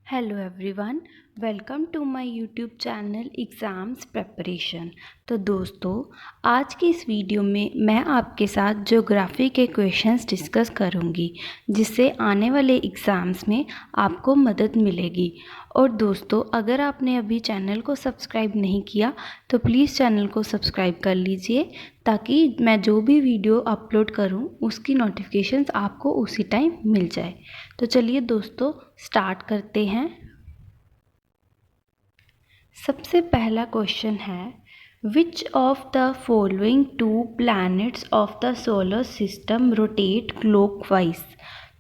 Hello everyone, welcome to my YouTube channel exams preparation. तो दोस्तों, आज की इस वीडियो में मैं आपके साथ ज्योग्राफी के क्वेश्चंस डिस्कस करूंगी, जिससे आने वाले एग्ज़ाम्स में आपको मदद मिलेगी। और दोस्तों, अगर आपने अभी चैनल को सब्सक्राइब नहीं किया तो प्लीज़ चैनल को सब्सक्राइब कर लीजिए, ताकि मैं जो भी वीडियो अपलोड करूं उसकी नोटिफिकेशंस आपको उसी टाइम मिल जाए। तो चलिए दोस्तों, स्टार्ट करते हैं। सबसे पहला क्वेश्चन है, विच of the following to planets of the solar system rotate clockwise.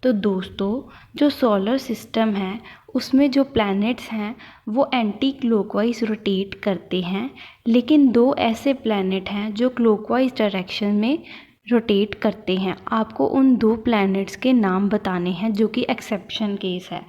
तो दोस्तों, जो सोलर सिस्टम है उसमें जो प्लैनेट्स हैं वो एंटी क्लॉकवाइज रोटेट करते हैं, लेकिन दो ऐसे प्लैनेट हैं जो क्लॉकवाइज डायरेक्शन में रोटेट करते हैं। आपको उन दो प्लैनेट्स के नाम बताने हैं जो कि एक्सेप्शन केस है।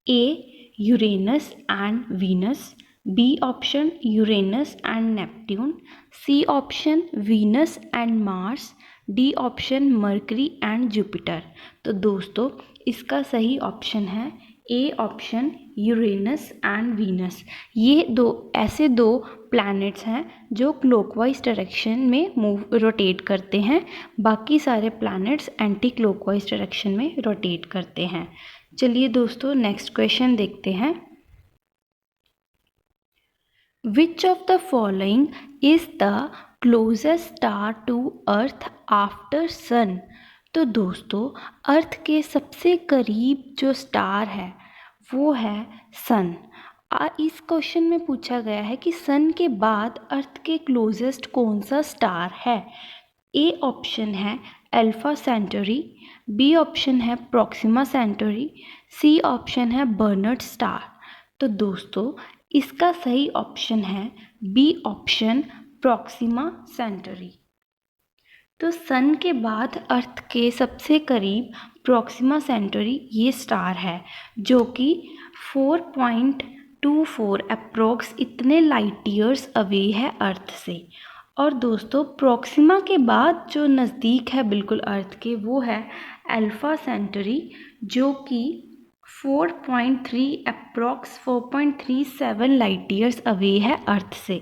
A Uranus and Venus, B option Uranus and Neptune, C option Venus and Mars, D option Mercury and Jupiter. तो दोस्तों, इसका सही ऑप्शन है A option Uranus and Venus. ये ऐसे दो प्लैनेट्स हैं जो क्लॉकवाइज डायरेक्शन में रोटेट करते हैं। बाकी सारे प्लैनेट्स एंटी क्लॉकवाइज डायरेक्शन में रोटेट करते हैं। चलिए दोस्तों, नेक्स्ट क्वेश्चन देखते हैं। Which of the following is the closest star to earth after sun. तो दोस्तों, अर्थ के सबसे करीब जो स्टार है वो है सन। इस क्वेश्चन में पूछा गया है कि सन के बाद अर्थ के क्लोजेस्ट कौन सा स्टार है। ए ऑप्शन है अल्फा सेंटरी, बी ऑप्शन है प्रॉक्सिमा सेंटरी, सी ऑप्शन है बर्नर्ड स्टार। तो दोस्तों, इसका सही ऑप्शन है बी ऑप्शन प्रॉक्सिमा सेंटरी। तो सन के बाद अर्थ के सबसे करीब प्रॉक्सिमा सेंटरी ये स्टार है, जो कि 4.24 अप्रोक्स इतने लाइट ईयर्स अवे है अर्थ से। और दोस्तों, प्रॉक्सिमा के बाद जो नज़दीक है बिल्कुल अर्थ के वो है अल्फा सेंटरी, जो कि 4.3 अप्रोक्स 4.37 लाइट ईयर्स अवे है अर्थ से।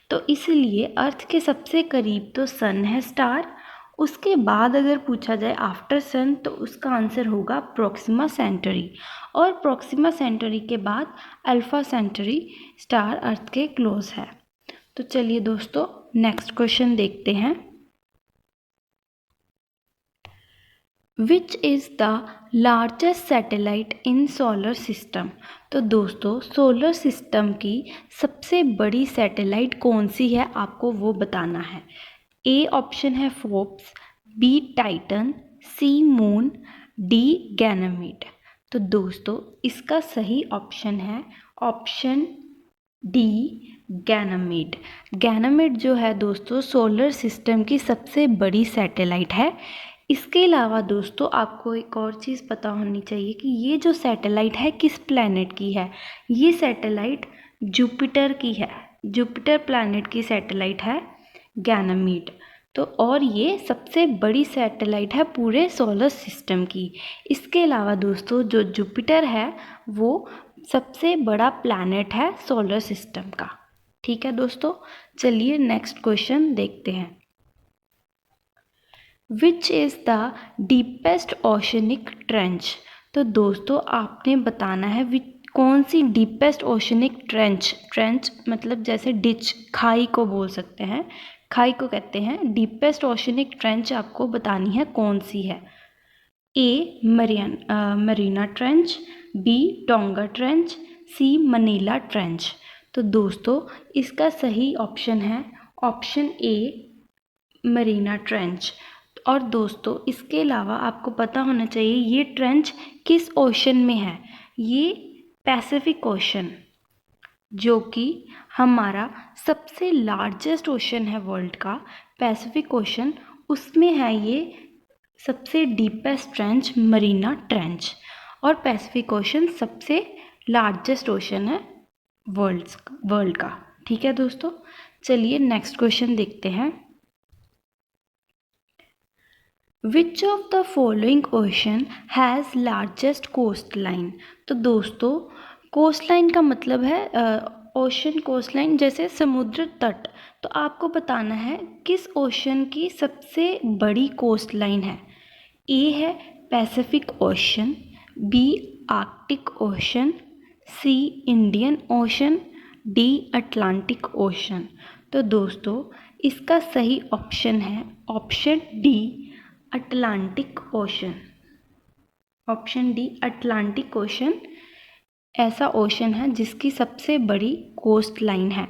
तो इसलिए अर्थ के सबसे करीब तो सन है स्टार। उसके बाद अगर पूछा जाए आफ्टर सन, तो उसका आंसर होगा प्रॉक्सिमा सेंटरी। और प्रॉक्सिमा सेंटरी के बाद अल्फा सेंटरी स्टार अर्थ के क्लोज है। तो चलिए दोस्तों, नेक्स्ट क्वेश्चन देखते हैं। Which is the largest satellite in solar system. तो दोस्तों, सोलर सिस्टम की सबसे बड़ी सैटेलाइट कौन सी है आपको वो बताना है। ए ऑप्शन है फोर्ब्स, बी टाइटन, सी मून, डी गैनामीड। तो दोस्तों, इसका सही ऑप्शन है ऑप्शन डी गैनामीड। गैनामीड जो है दोस्तों, सोलर सिस्टम की सबसे बड़ी सैटेलाइट है। इसके अलावा दोस्तों, आपको एक और चीज़ पता होनी चाहिए कि ये जो सैटेलाइट है किस प्लैनेट की है। ये सैटेलाइट जुपिटर की है। जुपिटर प्लैनेट की सैटेलाइट है गैनामीड। तो और ये सबसे बड़ी सैटेलाइट है पूरे सोलर सिस्टम की। इसके अलावा दोस्तों, जो जुपिटर है वो सबसे बड़ा प्लैनेट है सोलर सिस्टम का। ठीक है दोस्तों, चलिए नेक्स्ट क्वेश्चन देखते हैं। Which is the deepest oceanic trench. तो दोस्तों, आपने बताना है कौन सी डीपेस्ट ओशनिक ट्रेंच। ट्रेंच मतलब जैसे डिच, खाई को बोल सकते हैं, खाई को कहते हैं। डीपेस्ट ओशनिक ट्रेंच आपको बतानी है कौन सी है। A Marina trench, B Tonga trench, C Manila trench. तो दोस्तों, इसका सही ऑप्शन है ऑप्शन ए मरीना ट्रेंच। और दोस्तों, इसके अलावा आपको पता होना चाहिए ये ट्रेंच किस ओशन में है। ये पैसिफिक ओशन, जो कि हमारा सबसे लार्जेस्ट ओशन है वर्ल्ड का, पैसिफिक ओशन, उसमें है ये सबसे डीपेस्ट ट्रेंच मरीना ट्रेंच। और पैसिफिक ओशन सबसे लार्जेस्ट ओशन है वर्ल्ड का। ठीक है दोस्तों, चलिए नेक्स्ट क्वेश्चन देखते हैं। Which of the following ocean has largest coast line. तो दोस्तों, कोस्ट लाइन का मतलब है ओशन कोस्ट लाइन, जैसे समुद्र तट। तो आपको बताना है किस ओशन की सबसे बड़ी कोस्ट लाइन है। ए है Pacific Ocean, B Arctic Ocean, C Indian Ocean, D Atlantic Ocean. तो दोस्तों इसका सही ऑप्शन है option D Atlantic Ocean. Option D Atlantic Ocean ऐसा ओशन है जिसकी सबसे बड़ी कोस्ट लाइन है।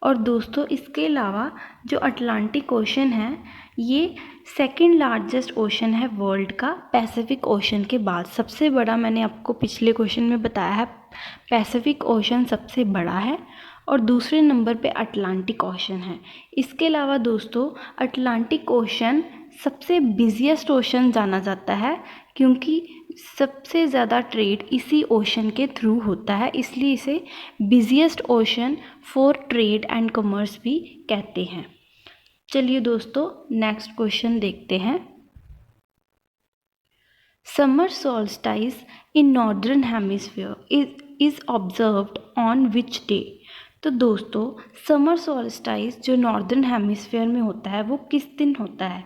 और दोस्तों इसके अलावा जो अटलांटिक ओशन है ये सेकंड लार्जेस्ट ओशन है वर्ल्ड का, पैसिफिक ओशन के बाद। सबसे बड़ा मैंने आपको पिछले क्वेश्चन में बताया है, पैसिफिक ओशन सबसे बड़ा है और दूसरे नंबर पे अटलांटिक ओशन है। इसके अलावा दोस्तों अटलांटिक ओशन सबसे बिजिएस्ट ओशन जाना जाता है क्योंकि सबसे ज़्यादा ट्रेड इसी ओशन के थ्रू होता है, इसलिए इसे busiest ocean for trade and commerce भी कहते हैं। चलिए दोस्तों नेक्स्ट क्वेश्चन देखते हैं। Summer solstice in northern hemisphere is observed on which day. तो दोस्तों समर सोल्स्टिस जो नॉर्दर्न हेमिस्फीयर में होता है वो किस दिन होता है।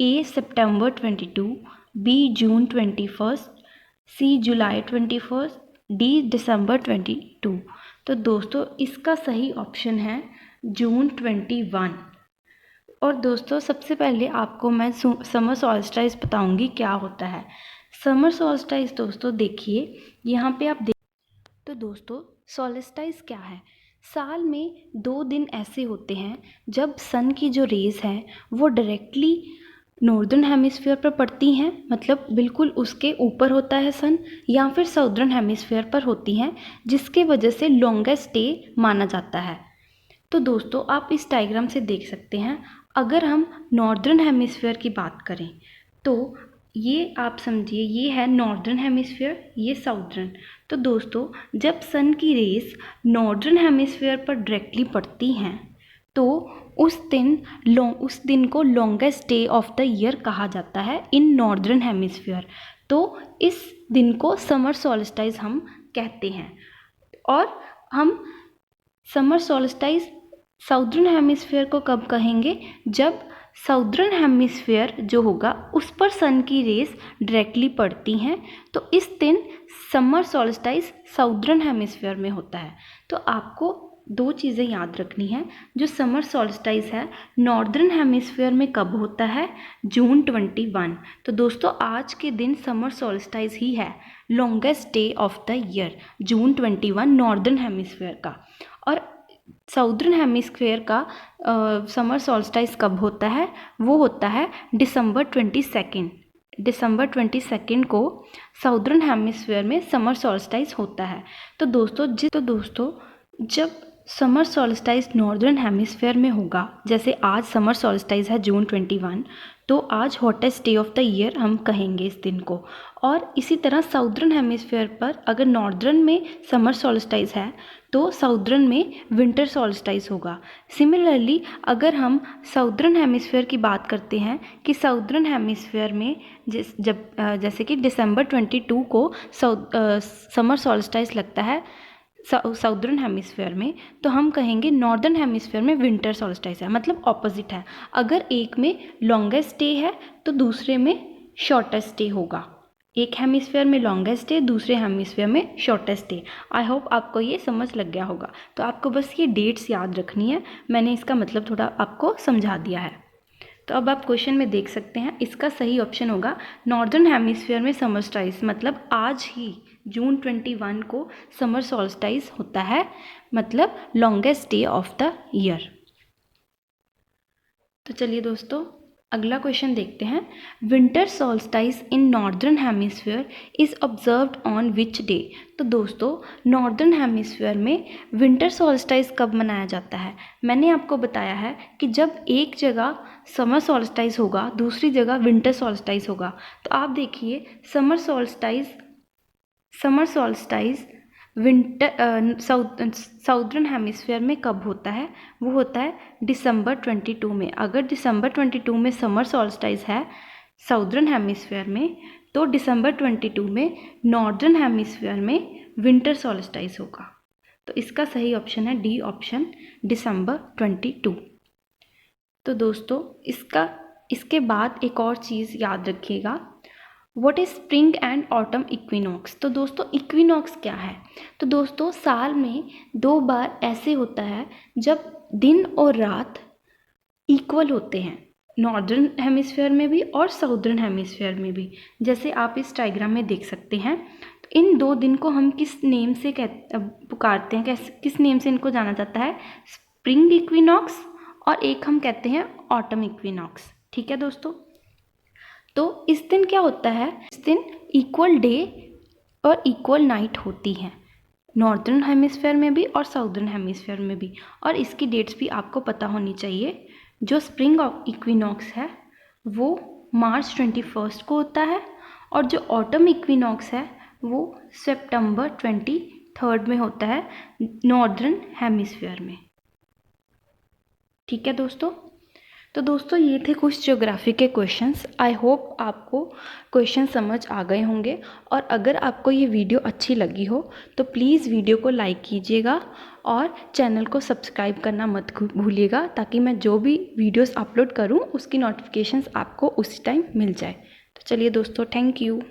ए सितंबर 22, बी जून 21, सी जुलाई 21, डी दिसंबर 22। तो दोस्तों इसका सही ऑप्शन है जून 21। और दोस्तों सबसे पहले आपको मैं समर सोल्स्टिस बताऊंगी क्या होता है। समर सोल्स्टिस दोस्तों देखिए यहाँ पे आप तो दोस्तों सोल्स्टिस क्या है। साल में 2 दिन ऐसे होते हैं जब सन की जो रेज़ हैं वो डायरेक्टली नॉर्दर्न हेमिस्फीयर पर पड़ती हैं, मतलब बिल्कुल उसके ऊपर होता है सन, या फिर साउदर्न हेमिस्फीयर पर होती हैं, जिसके वजह से लॉन्गेस्ट डे माना जाता है। तो दोस्तों आप इस डायग्राम से देख सकते हैं, अगर हम नॉर्दर्न हेमिस्फीयर की बात करें तो ये आप समझिए ये है नॉर्दर्न हेमिस्फीयर, ये साउदर्न। तो दोस्तों जब सन की रेस नॉर्दर्न हेमिस्फीयर पर डायरेक्टली पड़ती हैं तो उस दिन को longest day of the year कहा जाता है इन नॉर्दर्न हेमिस्फीयर। तो इस दिन को समर सोल्स्टिस हम कहते हैं। और हम समर सोल्स्टिस साउदर्न हेमिस्फीयर को कब कहेंगे, जब साउदर्न हेमिस्फीयर जो होगा उस पर सन की रेस डायरेक्टली पड़ती हैं, तो इस दिन समर सोल्स्टिस साउदर्न हेमिस्फीयर में होता है। तो आपको 2 चीज़ें याद रखनी है, जो समर सोल्स्टिस है नॉर्दर्न हेमिस्फीयर में कब होता है, जून 21। तो दोस्तों आज के दिन समर सोल्स्टिस ही है longest day of the year, June 21 northern hemisphere का। और साउदर्न हेमिस्फीयर का समर सोल्स्टिस कब होता है, वो होता है दिसंबर 22। दिसंबर 22 को साउदर्न हेमिस्फीयर में समर सोल्स्टिस होता है। तो दोस्तों जब समर सोल्स्टिस नॉर्दर्न हेमिस्फीयर में होगा, जैसे आज समर सोल्स्टिस है जून 21, तो आज hottest day of the year हम कहेंगे इस दिन को। और इसी तरह साउदर्न हेमिस्फीयर पर अगर नॉर्दर्न में समर सोल्स्टिस है तो साउदर्न में विंटर सोल्स्टिस होगा। सिमिलरली अगर हम साउदर्न हेमिस्फीयर की बात करते हैं कि साउदर्न हेमिस्फीयर में जैसे कि दिसंबर 22 को समर सोल्स्टिस लगता है साउदर्न हेमिस्फीयर में, तो हम कहेंगे नॉर्दर्न हेमिस्फीयर में विंटर सोल्स्टिस है, मतलब ऑपोजिट है। अगर एक में लॉन्गेस्ट डे है तो दूसरे में शॉर्टेस्ट डे होगा। एक हेमिस्फीयर में लॉन्गेस्ट डे, दूसरे हेमिस्फीयर में शॉर्टेस्ट डे। आई होप आपको ये समझ लग गया होगा। तो आपको बस ये डेट्स याद रखनी है, मैंने इसका मतलब थोड़ा आपको समझा दिया है। तो अब आप क्वेश्चन में देख सकते हैं, इसका सही ऑप्शन होगा नॉर्दर्न हेमिस्फीयर में समर सोल्स्टिस, मतलब आज ही जून 21 को समर सोल्स्टिस होता है, मतलब longest day of the year. तो चलिए दोस्तों अगला क्वेश्चन देखते हैं। Winter solstice in northern hemisphere is observed on which day. तो दोस्तों नॉर्दर्न हेमिस्फीयर में विंटर सोल्स्टिस कब मनाया जाता है। मैंने आपको बताया है कि जब एक जगह समर सोल्स्टिस होगा दूसरी जगह विंटर सोल्स्टिस होगा। तो आप देखिए summer solstice winter southern hemisphere में कब होता है, वो होता है दिसंबर 22 में। अगर दिसंबर 22 में समर सोल्स्टिस है साउदर्न हेमिस्फीयर में, तो दिसंबर 22 में नॉर्दर्न हेमिस्फीयर में विंटर सॉल्स्टिस होगा। तो इसका सही ऑप्शन है डी ऑप्शन, दिसंबर 22। तो दोस्तों इसके बाद एक और चीज़ याद रखिएगा, what is spring and autumn equinox. तो दोस्तों इक्विनॉक्स क्या है? तो दोस्तों साल में 2 बार ऐसे होता है जब दिन और रात इक्वल होते हैं, नॉर्दर्न हेमिस्फीयर में भी और साउदर्न हेमिस्फीयर में भी। जैसे आप इस डायग्राम में देख सकते हैं। तो इन 2 दिन को हम किस नेम से पुकारते हैं, किस नेम से इनको जाना जाता है? स्प्रिंग इक्विनॉक्स और एक हम कहते हैं ऑटम इक्विनॉक्स। ठीक है दोस्तों। तो इस दिन क्या होता है, इस दिन इक्वल डे और इक्वल नाइट होती हैं, नॉर्दर्न हेमिस्फीयर में भी और साउदर्न हेमिस्फीयर में भी। और इसकी डेट्स भी आपको पता होनी चाहिए। जो स्प्रिंग इक्विनॉक्स है वो मार्च 21 को होता है और जो ऑटम इक्विनॉक्स है वो सितंबर 23 में होता है, नॉर्दर्न हेमिस्फीयर में। ठीक है दोस्तों। तो दोस्तों ये थे कुछ ज्योग्राफी के क्वेश्चंस। आई होप आपको क्वेश्चन समझ आ गए होंगे। और अगर आपको ये वीडियो अच्छी लगी हो तो प्लीज़ वीडियो को लाइक कीजिएगा और चैनल को सब्सक्राइब करना मत भूलिएगा, ताकि मैं जो भी वीडियोस अपलोड करूँ उसकी नोटिफिकेशंस आपको उसी टाइम मिल जाए। तो चलिए दोस्तों, थैंक यू।